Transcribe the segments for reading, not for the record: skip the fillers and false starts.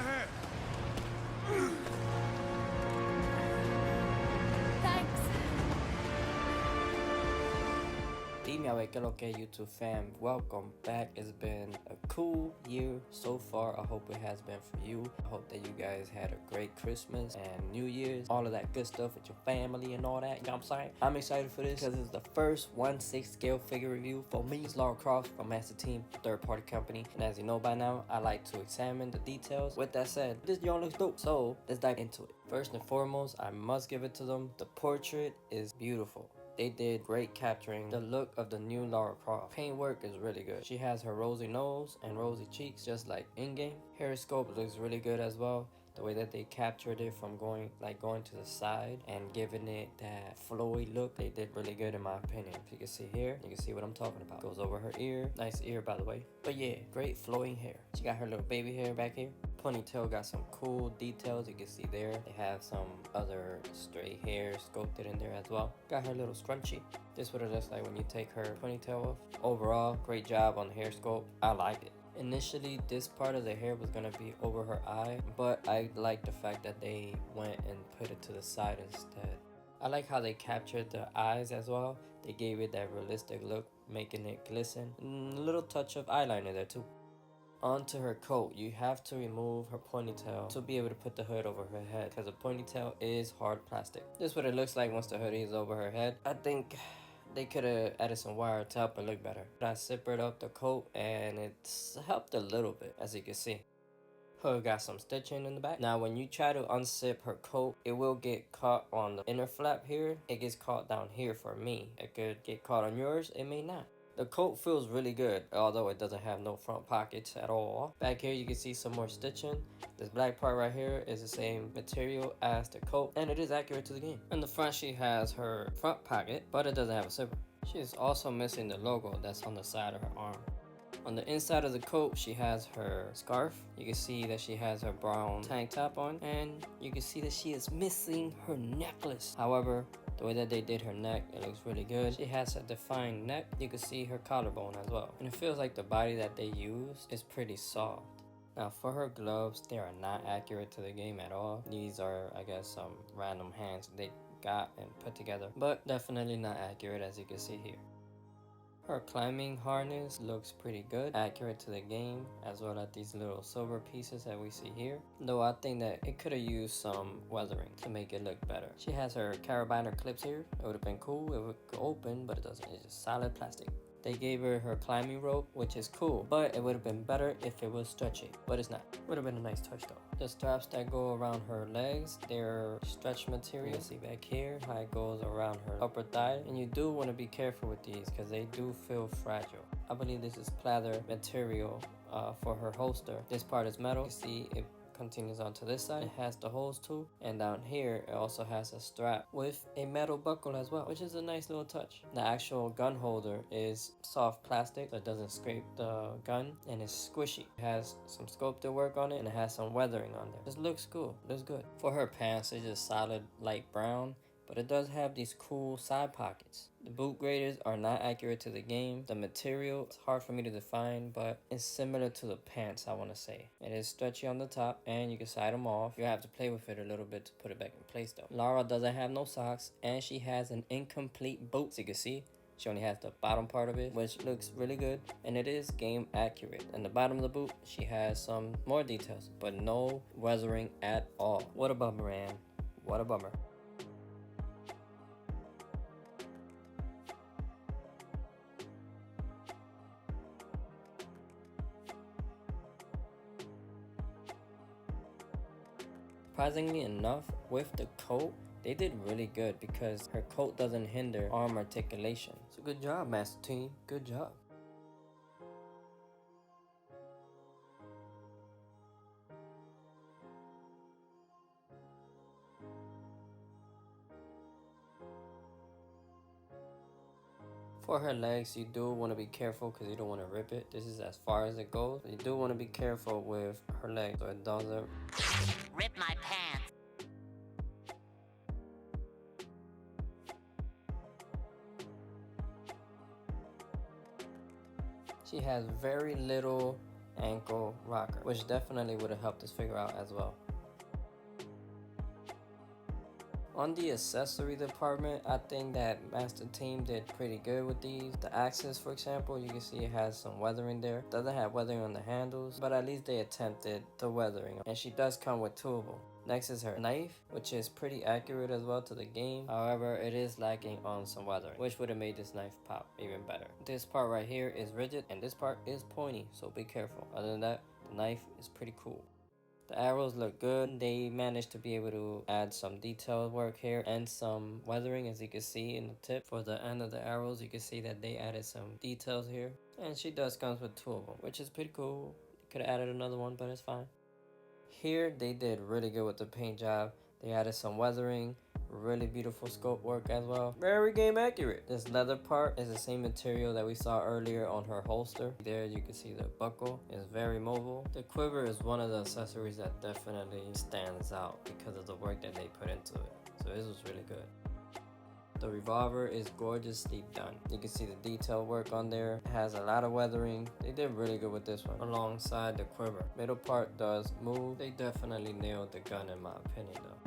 my head. Thanks. Dime a ver qué lo que YouTube fam, welcome back. It's been a cool year so far. I hope it has been for you. I hope that you guys had a great Christmas and New Year's, all of that good stuff with your family and all that, you know what I'm saying? I'm excited for this because it's the first 1/6 scale figure review for me. It's Lara Croft from Master Team, third-party company, and as you know by now, I like to examine the details. With that said, this yarn looks dope, so let's dive into it. First and foremost, I must give it to them. The portrait is beautiful. They did great capturing the look of the new Lara Croft. Paint work is really good. She has her rosy nose and rosy cheeks just like in-game. Hair sculpt looks really good as well. The way that they captured it from going to the side and giving it that flowy look, they did really good in my opinion. If you can see here, you can see what I'm talking about. Goes over her ear. Nice ear by the way. But yeah, great flowing hair. She got her little baby hair back here. Ponytail got some cool details you can see there. They have some other stray hair sculpted in there as well. Got her little scrunchie. This is what it looks like when you take her ponytail off. Overall, great job on the hair sculpt. I like it. Initially, this part of the hair was gonna be over her eye, but I like the fact that they went and put it to the side instead. I like how they captured the eyes as well. They gave it that realistic look, making it glisten. And a little touch of eyeliner there too. Onto her coat, you have to remove her ponytail to be able to put the hood over her head because the ponytail is hard plastic. This is what it looks like once the hoodie is over her head. I think they could have added some wire to help it look better. I zippered up the coat and it's helped a little bit, as you can see. Hood got some stitching in the back. Now when you try to unzip her coat, it will get caught on the inner flap here. It gets caught down here for me. It could get caught on yours, it may not. The coat feels really good, although it doesn't have no front pockets at all. Back here you can see some more stitching. This black part right here is the same material as the coat, and it is accurate to the game. In the front she has her front pocket, but it doesn't have a zipper. She is also missing the logo that's on the side of her arm. On the inside of the coat, she has her scarf. You can see that she has her brown tank top on, and you can see that she is missing her necklace. However, the way that they did her neck, it looks really good. She has a defined neck. You can see her collarbone as well. And it feels like the body that they used is pretty soft. Now for her gloves, they are not accurate to the game at all. These are, I guess, some random hands they got and put together, but definitely not accurate as you can see here. Her climbing harness looks pretty good, accurate to the game, as well as these little silver pieces that we see here. Though I think that it could have used some weathering to make it look better. She has her carabiner clips here. It would have been cool, it would open, but it doesn't. It's just solid plastic. They gave her climbing rope, which is cool, but it would have been better if it was stretchy, but it's not. Would have been a nice touch though. The straps that go around her legs, they're stretch material. You see back here how it goes around her upper thigh, and you do want to be careful with these because they do feel fragile. I believe this is pleather material for her holster. This part is metal. You see it continues onto this side. It has the holes too, and down here it also has a strap with a metal buckle as well, which is a nice little touch. The actual gun holder is soft plastic so it doesn't scrape the gun, and it's squishy. It has some sculpted work on it, and it has some weathering on there. This looks cool, looks good. For her pants, it's just solid light brown, but it does have these cool side pockets. The boot graders are not accurate to the game. The material is hard for me to define, but it's similar to the pants, I want to say. It is stretchy on the top, and you can side them off. You have to play with it a little bit to put it back in place though. Lara doesn't have no socks, and she has an incomplete boot. So you can see she only has the bottom part of it, which looks really good, and it is game accurate. And the bottom of the boot, she has some more details, but no weathering at all. What a bummer, man. What a bummer. Surprisingly enough, with the coat, they did really good because her coat doesn't hinder arm articulation. So good job, Master Team. Good job. For her legs, you do want to be careful because you don't want to rip it. This is as far as it goes. You do want to be careful with her legs so it doesn't rip my pants. She has very little ankle rocker, which definitely would have helped this figure out as well. On the accessory department, I think that Master Team did pretty good with these. The axis, for example, you can see it has some weathering there. Doesn't have weathering on the handles, but at least they attempted the weathering. And she does come with two of them. Next is her knife, which is pretty accurate as well to the game. However, it is lacking on some weathering, which would have made this knife pop even better. This part right here is rigid, and this part is pointy, so be careful. Other than that, the knife is pretty cool. The arrows look good. They managed to be able to add some detailed work here and some weathering, as you can see in the tip. For the end of the arrows, you can see that they added some details here. And she does comes with two of them, which is pretty cool. Could have added another one, but it's fine. Here, they did really good with the paint job. They added some weathering, really beautiful scope work as well. Very game accurate. This leather part is the same material that we saw earlier on her holster. There you can see the buckle is very mobile. The quiver is one of the accessories that definitely stands out because of the work that they put into it. So this was really good. The revolver is gorgeously done. You can see the detail work on there. It has a lot of weathering. They did really good with this one alongside the quiver. Middle part does move. They definitely nailed the gun in my opinion though.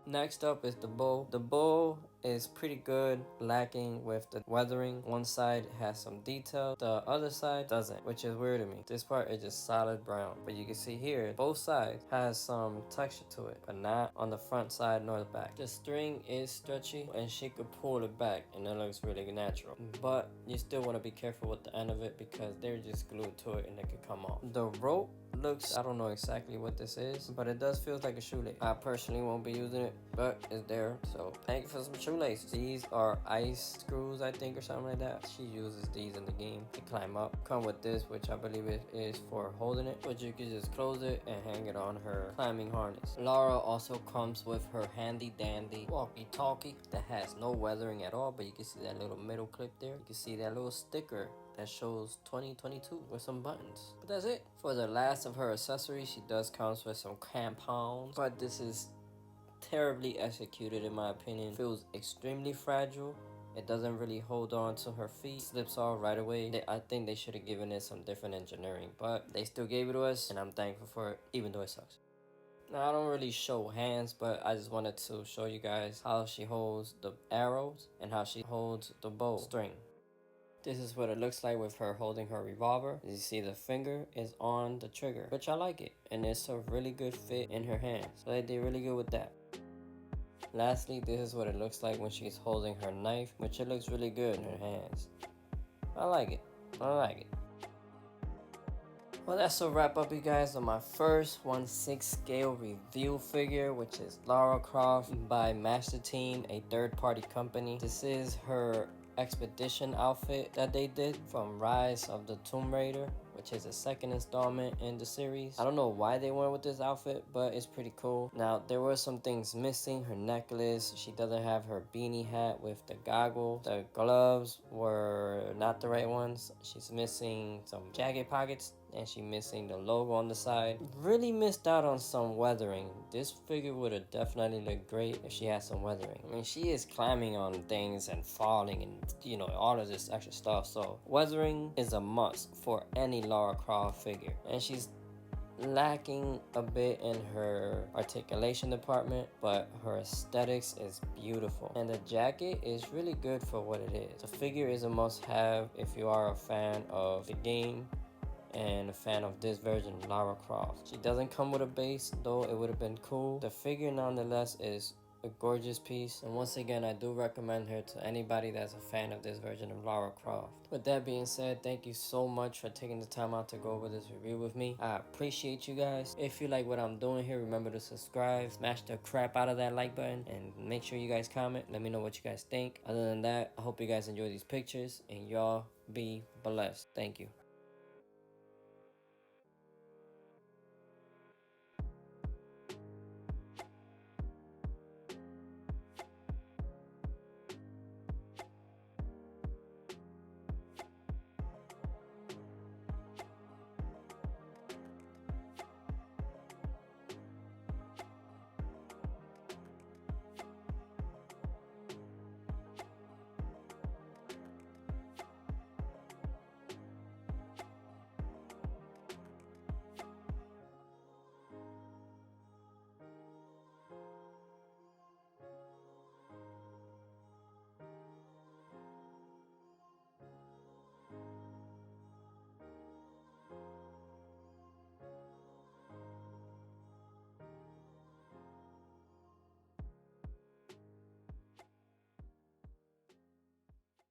Next up is the bow. The bow is pretty good, lacking with the weathering. One side has some detail, the other side doesn't, which is weird to me. This part is just solid brown, but you can see here both sides has some texture to it, but not on the front side nor the back. The string is stretchy and she could pull it back and it looks really natural, but you still want to be careful with the end of it because they're just glued to it and it could come off. The rope looks, I don't know exactly what this is, but it does feel like a shoelace. I personally won't be using it, but it's there, so thank you for some shoelaces. These are ice screws, I think, or something like that. She uses these in the game to climb up. Come with this, which I believe it is for holding it, but you can just close it and hang it on her climbing harness. Lara also comes with her handy dandy walkie-talkie that has no weathering at all, but you can see that little middle clip there. You can see that little sticker that shows 2022 with some buttons. But that's it. For the last of her accessories, she does comes with some crampons, but this is terribly executed in my opinion. Feels extremely fragile. It doesn't really hold on to her feet. Slips off right away. I think they should have given it some different engineering, but they still gave it to us and I'm thankful for it, even though it sucks. Now, I don't really show hands, but I just wanted to show you guys how she holds the arrows and how she holds the bow string. This is what it looks like with her holding her revolver. As you see, the finger is on the trigger, which I like it. And it's a really good fit in her hands. So they did really good with that. Lastly, this is what it looks like when she's holding her knife, which it looks really good in her hands. I like it. I like it. Well, that's a wrap up, you guys, on my first 1/6 scale review figure, which is Lara Croft by Master Team, a third-party company. This is her expedition outfit that they did from Rise of the Tomb Raider, which is a second installment in the series. I don't know why they went with this outfit, but it's pretty cool. Now, there were some things missing. Her necklace, she doesn't have her beanie hat with the goggle. The gloves were not the right ones. She's missing some jacket pockets, and she missing the logo on the side. Really missed out on some weathering. This figure would have definitely looked great if she had some weathering. I mean, she is climbing on things and falling and, you know, all of this extra stuff. So weathering is a must for any Lara Croft figure. And she's lacking a bit in her articulation department, but her aesthetics is beautiful. And the jacket is really good for what it is. The figure is a must-have if you are a fan of the game and a fan of this version of Lara Croft. She doesn't come with a base, though it would have been cool. The figure nonetheless is a gorgeous piece, and once again I do recommend her to anybody that's a fan of this version of Lara Croft. With that being said, thank you so much for taking the time out to go over this review with me. I appreciate you guys. If you like what I'm doing here, remember to subscribe, smash the crap out of that like button, and make sure you guys comment. Let me know what you guys think. Other than that, I hope you guys enjoy these pictures and y'all be blessed. Thank you.